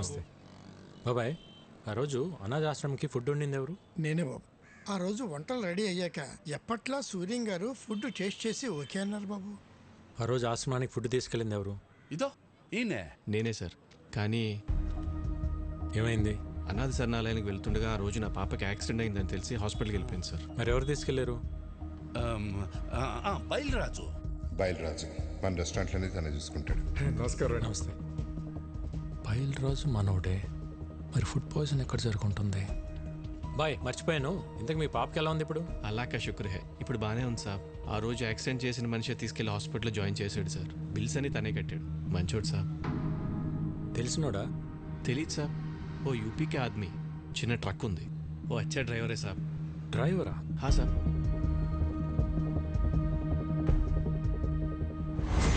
నమస్తే బాబాయ్. ఆ రోజు అనాథాశ్రమంకి ఫుడ్ వండింది ఎవరు? నేనే బాబు. ఆ రోజు వంటలు రెడీ అయ్యాక ఎప్పట్లా సూర్యం గారు ఫుడ్ టేస్ట్ చేసి ఓకే అన్నారు బాబు. ఆ రోజు ఆశ్రమానికి ఫుడ్ తీసుకెళ్ళింది ఎవరు? ఇదో ఈయనే. నేనే సార్. కానీ ఏమైంది? అనాథ శరణాలయానికి వెళ్తుండగా ఆ రోజు నా పాపకి యాక్సిడెంట్ అయిందని తెలిసి హాస్పిటల్కి వెళ్ళిపోయింది సార్. మరి ఎవరు తీసుకెళ్లారు? బయలురాజు. బయలురాజు మన రెస్టారెంట్లోనే తనే చూసుకుంటాడు. నమస్కారం. నమస్తే. బయలురాజు మనోడే. మరి ఫుడ్ పాయిజన్ ఎక్కడ జరుగుతుంది? బాయ్ మర్చిపోయాను, ఇంతకు మీ పాపకి ఎలా ఉంది ఇప్పుడు? అలాకా శుక్ర హే, ఇప్పుడు బాగానే ఉంది సార్. ఆ రోజు యాక్సిడెంట్ చేసిన మనిషి తీసుకెళ్లి హాస్పిటల్లో జాయిన్ చేశాడు సార్. బిల్స్ అని తనే కట్టాడు. మంచోడు సార్. తెలిసినోడా? తెలీదు సార్. ఓ యూపీకే ఆద్మీ, చిన్న ట్రక్ ఉంది. ఓ అచ్చా డ్రైవరే సార్. డ్రైవరా? హా సార్.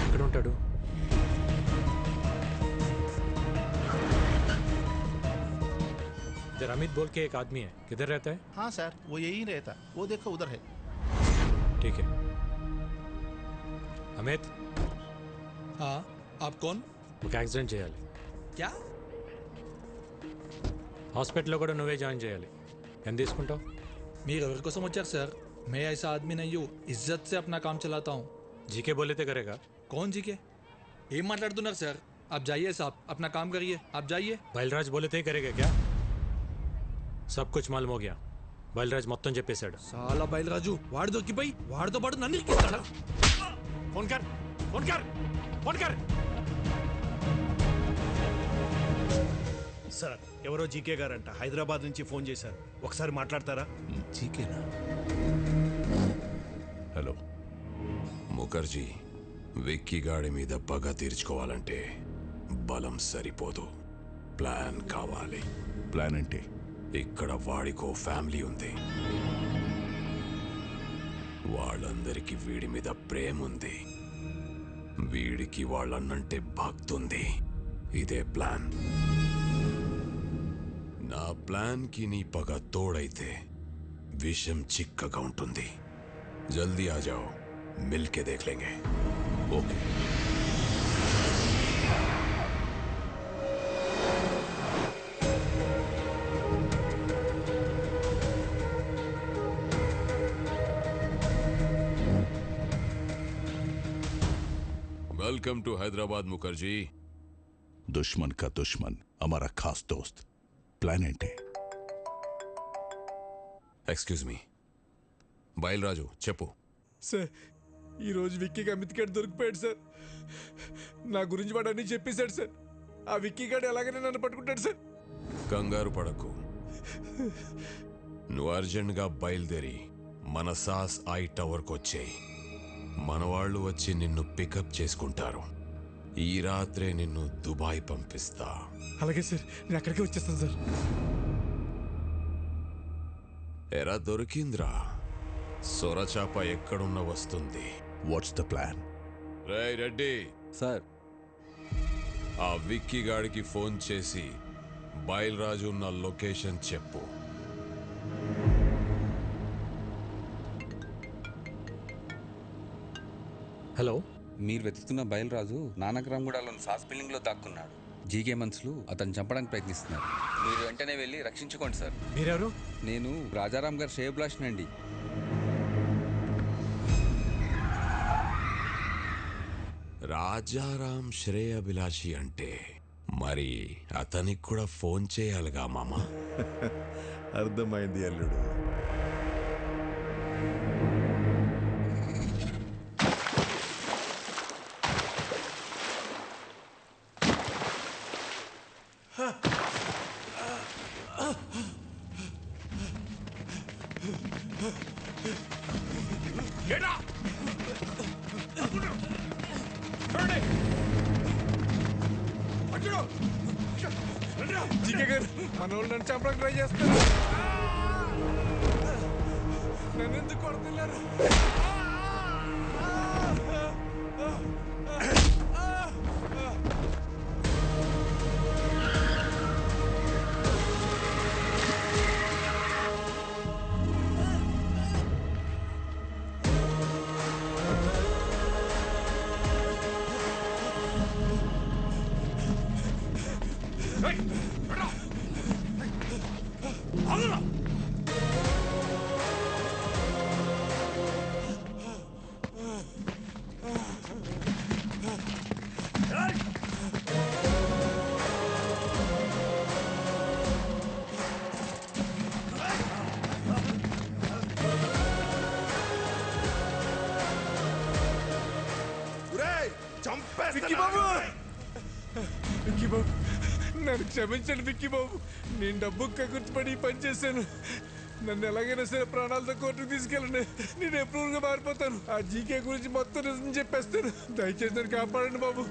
ఎక్కడ ఉంటాడు? इधर अमित बोल के एक आदमी है, किधर रहता है? हाँ सर, वो यही रहता, वो देखो उधर है. ठीक है. अमित, हाँ, आप कौन? ఒక యాక్సిడెంట్ చేయాలి. क्या? హాస్పిటల్లో కూడా నువ్వే జాయిన్ చేయాలి. ఎంత తీసుకుంటావు? మీరు ఎవరి కోసం వచ్చారు సార్? मैं ऐसा आदमी नहीं हूँ, इज्जत से अपना काम चलाता हूँ. జీకే బోలేతే కరేగా? कौन जी के? ఏం మాట్లాడుతున్నారు సార్? आप जाइए साहब, अपना काम करिए, आप जाइए. బయల్రాజ్ బోలేతే కరేగా క్యా? సబ్ కుచ్ మాలూమ్ హో గయా. బయల్రాజ్ మొత్తం చెప్పేశాడు. సాలా బయలురాజు వాడు దొరికిపోయి వాడితో పాటు నన్ను ఇరికిస్తాడా? ఫోన్ కర్, ఫోన్ కర్, ఫోన్ కర్. సార్ ఎవరో జీకే గారంట హైదరాబాద్ నుంచి ఫోన్ చేశారు, ఒకసారి మాట్లాడతారా? జీకేనా? హలో ముఖర్జీ, విక్కీ గాడి మీద పగ తీర్చుకోవాలంటే బలం సరిపోదు, ప్లాన్ కావాలి. ప్లాన్ అంటే? ఇక్కడ వాడికో ఫ్యామిలీ ఉంది, వాళ్ళందరికీ వీడి మీద ప్రేమ ఉంది, వీడికి వాళ్ళన్నంటే భక్తుంది. ఇదే ప్లాన్. నా ప్లాన్కి నీ పగ తోడైతే విషయం చిక్కగా ఉంటుంది. జల్దీ ఆ జాओ, మిల్కే దేఖ్ లేంగే. Okay. Welcome to Hyderabad Mukherjee. दुश्मन का दुश्मन हमारा खास दोस्त. ప్లాన్ ఏంటి? ఎక్స్క్యూజ్ మీ, బయలురాజు చెప్పు. సార్ ఈరోజు విక్కీకి అమిత్ గడ్ దొరికిపోయాడు సార్. నా గురించి వాడు అన్నీ చెప్పేశాడు సార్. ఆ విక్కీ గడ్ ఎలాగైనా నన్ను పట్టుకుంటాడు సార్. కంగారు పడకు, నువ్వు అర్జెంట్గా బయలుదేరి మన సాస్ ఐ టవర్కి వచ్చేయి. మన వాళ్ళు వచ్చి నిన్ను పికప్ చేసుకుంటారు. ఈ రాత్రే నిన్ను దుబాయ్ పంపిస్తా. అలాగే సార్, నేను అక్కడికే వచ్చేస్తాను సార్. ఎరా దొరికింద్రా, సొరచాప ఎక్కడున్న వస్తుంది. What's the plan? Ray Reddy sir, ఆ విక్కీ గాడికి ఫోన్ చేసి బయలురాజు ఉన్న లొకేషన్ చెప్పు. హలో, మీరు వెతుకుతున్న బయలురాజు నానక్రామ్గూడలోని సాస్ బిల్డింగ్లో దాక్కున్నాడు. జీకే మనుషులు అతను చంపడానికి ప్రయత్నిస్తున్నారు. మీరు వెంటనే వెళ్ళి రక్షించుకోండి సార్. మీరెవరు? నేను రాజారాం గారు శ్రేయభిలాషినండి. రాజారాం శ్రేయభిలాషి అంటే మరి అతనికి కూడా ఫోన్ చేయాలిగా మామా. అర్థమైంది అల్లుడు. జీకే గారు మన వాళ్ళు నన్ను చంపడానికి ట్రై చేస్తారు. నన్ను ఎందుకు కొడుతున్నారు? విక్కీ బాబు, విక్కీ బాబు, నన్ను క్షమించండి విక్కీ బాబు. నేను డబ్బు గుర్తుపడి ఈ పని చేశాను. నన్ను ఎలాగైనా సరే ప్రాణాలతో కోర్టుకు తీసుకెళ్ళండి. నేను ఎప్పుడు మారిపోతాను. ఆ జీకే గురించి మొత్తం నిజం చెప్పేస్తాను. దయచేసి నన్ను కాపాడండి బాబు.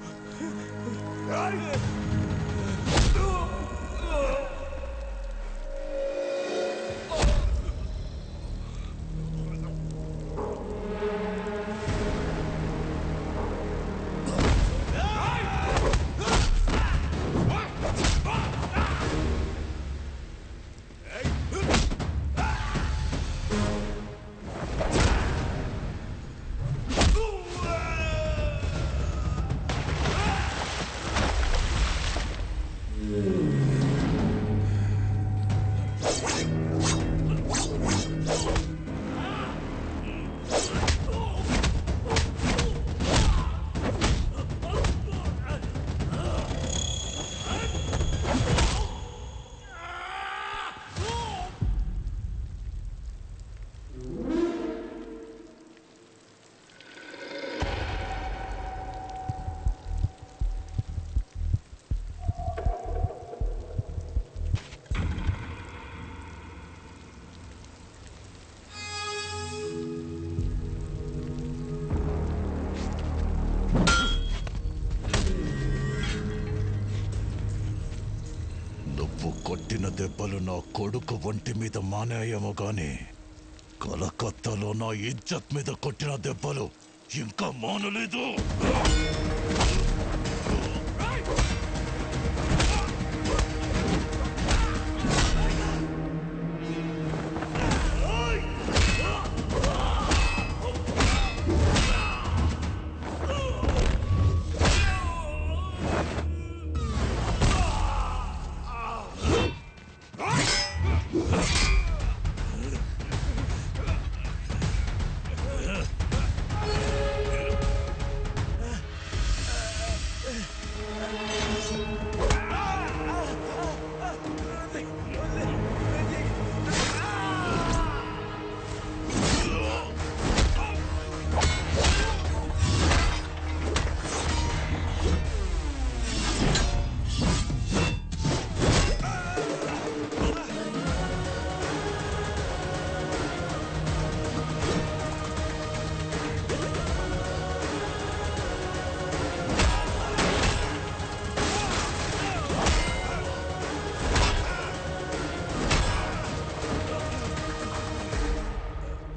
కొట్టిన దెబ్బలు నా కొడుకు ఒంటి మీద మానేయేమో గాని కలకత్తాలో నా ఇజ్జత్ మీద కొట్టిన దెబ్బలు ఇంకా మానలేదు.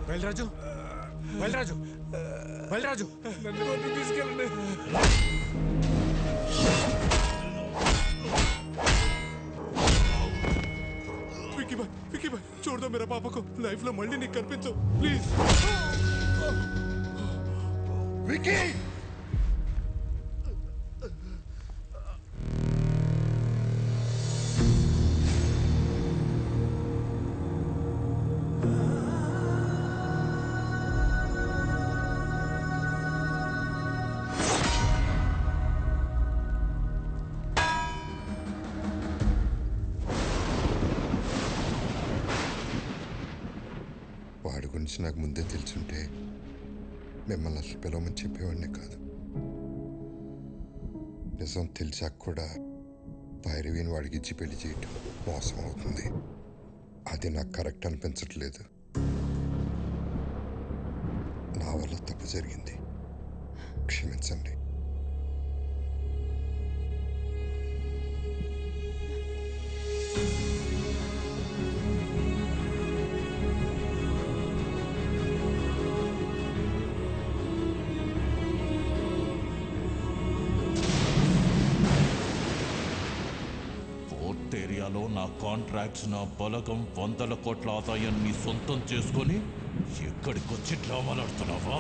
బయలురాజు, బయలురాజు, బయలురాజు, నన్ను కోర్టుకు తీసుకెళ్ళండి. విక్కీ భాయ్, విక్కీ భాయ్, చూడదా మేరా పాపకు లైఫ్ లో మళ్ళీ నీకు కనిపించు ప్లీజ్. విక్కీ వాడి గురించి నాకు ముందే తెలుసుంటే మిమ్మల్ని అసలు పిలవమని చెప్పేవాడిని కాదు. నిజం తెలిసాక కూడా భైరవిని వాడికి ఇచ్చి పెళ్లి చేయటం మోసం అవుతుంది. అది నాకు కరెక్ట్ అనిపించట్లేదు. నా వల్ల తప్పు జరిగింది, క్షమించండి. ఏరియాలో నా కాంట్రాక్ట్స్, నా బలగం, 100 కోట్ల ఆదాయాన్ని సొంతం చేసుకొని ఎక్కడికొచ్చి డ్రామాలాడుతున్నావా?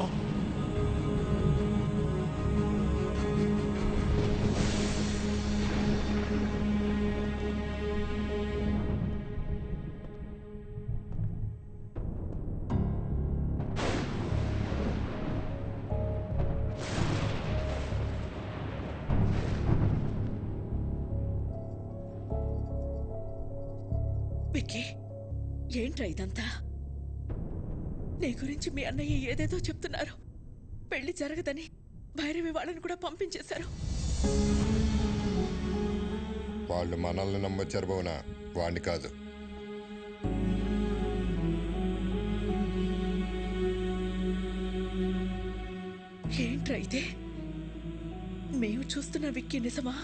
విక్కీ, ఏంట్రా ఇదంతా? నీ గురించి మీ అన్నయ్య ఏదేదో చెప్తున్నారు. పెళ్లి జరగదని భైరవి వాళ్ళని కూడా పంపించేశారు. వాళ్ళు మనల్ని నమ్మొచ్చారు భువన, వాణ్ణి కాదు. ఏంట్రా ఇదే? మేము చూస్తున్న విక్కీ నిజమా?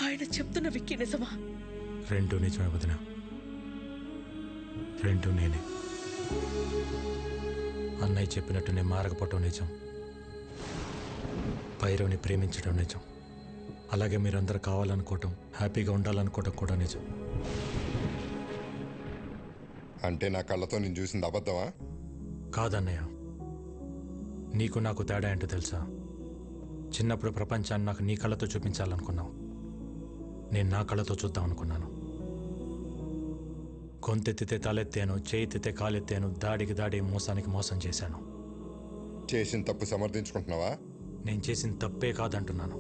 ఆయన చెప్తున్న విక్కీ నిజమా? రెండు నిజమే వదిన, రెండు నేనే. అన్నయ్య చెప్పినట్టు నేను మారకపోవటం నిజం, భైరవ్ని ప్రేమించడం నిజం, అలాగే మీరందరూ కావాలనుకోవటం, హ్యాపీగా ఉండాలనుకోవటం కూడా నిజం. అంటే నా కళ్ళతో నేను చూసింది అబద్ధమా? కాదన్నయ్య, నీకు నాకు తేడా ఏంటో తెలుసా? చిన్నప్పుడు ప్రపంచాన్ని నాకు నీ కళ్ళతో చూపించాలనుకున్నావు, నేను నా కళ్ళతో చూద్దాం అనుకున్నాను. గొంతెత్తితే తలెత్తాను, చేయితే కాలెత్తాను, దాడికి దాడి, మోసానికి మోసం చేశాను. చేసిన తప్పు సమర్థించుకుంటున్నావా? నేను చేసిన తప్పే కాదంటున్నాను.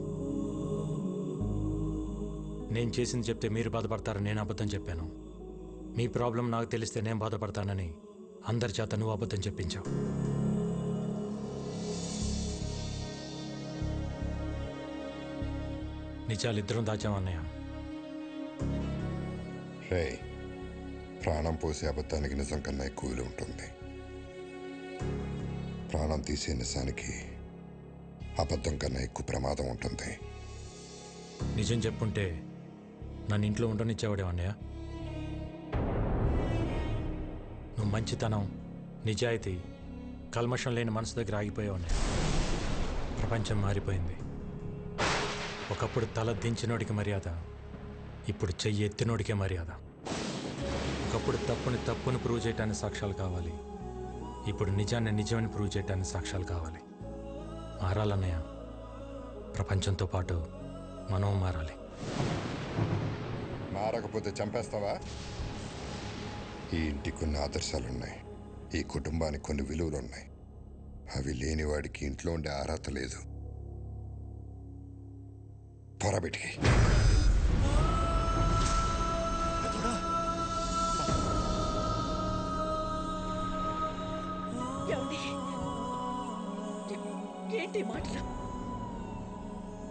నేను చేసింది చెప్తే మీరు బాధపడతారని నేను అబద్ధం చెప్పాను. మీ ప్రాబ్లం నాకు తెలిస్తే నేను బాధపడతానని అందరి చేత నువ్వు అబద్ధం చెప్పించావు. నిజాలిద్దరం దాచామన్నయ్య. రే, ప్రాణం పోసే అబద్ధానికి నిజం కన్నా ఎక్కువ విలువ ఉంటుంది. ప్రాణం తీసే నిజానికి అబద్ధం కన్నా ఎక్కువ ప్రమాదం ఉంటుంది. నిజం చెప్పుంటే నన్ను ఇంట్లో ఉండనిచ్చేవాడే అన్నయ్య. నువ్వు మంచితనం, నిజాయితీ, కల్మషం లేని మనసు దగ్గర ఆగిపోయావు అన్నయ్య. ప్రపంచం మారిపోయింది. ఒకప్పుడు తల దించినోడికి మర్యాద, ఇప్పుడు చెయ్యి ఎత్తినోడికే మర్యాద. ఒకప్పుడు తప్పుని ప్రూవ్ చేయడానికి సాక్ష్యాలు కావాలి, ఇప్పుడు నిజాన్ని నిజమని ప్రూవ్ చేయడానికి సాక్ష్యాలు కావాలి. మారాలన్నయ్య, ప్రపంచంతో పాటు మనం మారాలి. మారకపోతే చంపేస్తావా? ఈ ఇంటికి కొన్ని ఆదర్శాలున్నాయి, ఈ కుటుంబానికి కొన్ని విలువలున్నాయి. అవి లేని వాడికి ఇంట్లో ఉండే అర్హత లేదు. పొరబెట్టి ఏంటి మాటలు?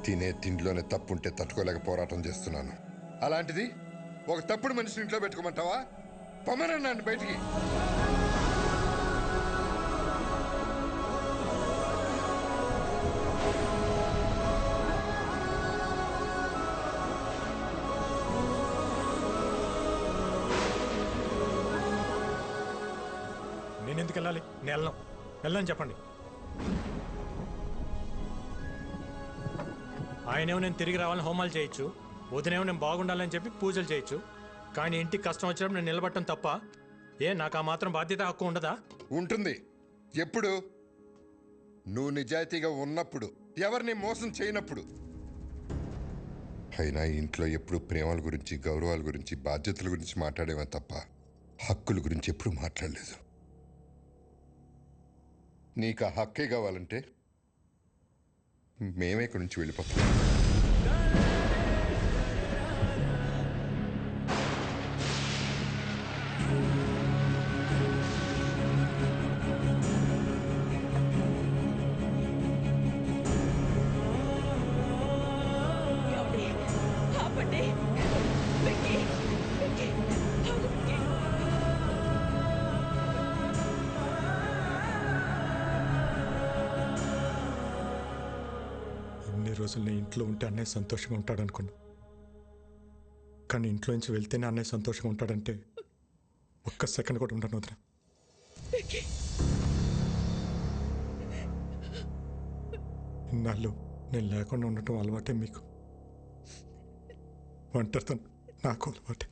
తినే తిండిలోనే తప్పుంటే తట్టుకోలేక పోరాటం చేస్తున్నాను. అలాంటిది ఒక తప్పుడు మనిషిని ఇంట్లో పెట్టుకోమంటావా? పొమ్మనన్నాను బయటికి. నేను ఎందుకు వెళ్ళాలి? నేను వెళ్ళని చెప్పండి. ఆయనేమో నేను తిరిగి రావాలని హోమాలు చేయొచ్చు, వదినేమో నేను బాగుండాలని చెప్పి పూజలు చేయొచ్చు, కానీ ఇంటికి కష్టం వచ్చినప్పుడు నేను నిలబడటం తప్ప? నాకు ఆ మాత్రం బాధ్యత, హక్కు ఉండదా? ఉంటుంది. ఎప్పుడు? నువ్వు నిజాయితీగా ఉన్నప్పుడు, ఎవరిని మోసం చేయనప్పుడు. అయినా ఇంట్లో ఎప్పుడు ప్రేమల గురించి, గౌరవాల గురించి, బాధ్యతల గురించి మాట్లాడేవా తప్ప హక్కుల గురించి ఎప్పుడు మాట్లాడలేదు. నీకు ఆ హక్కే కావాలంటే మేమే ఇక్కడి నుంచి వెళ్ళిపోతాం. ఇన్ని రోజులు నేను ఇంట్లో ఉంటే అన్నయ్య సంతోషంగా ఉంటాడనుకున్నా, కానీ ఇంట్లో నుంచి వెళ్తేనే అన్నయ్య సంతోషంగా ఉంటాడంటే ఒక్క సెకండ్ కూడా ఉండను వదిన. ఇన్నాళ్ళు నేను లేకుండా ఉండటం అలవాటే మీకు, ఒంటరితనం నాకు అలవాటే.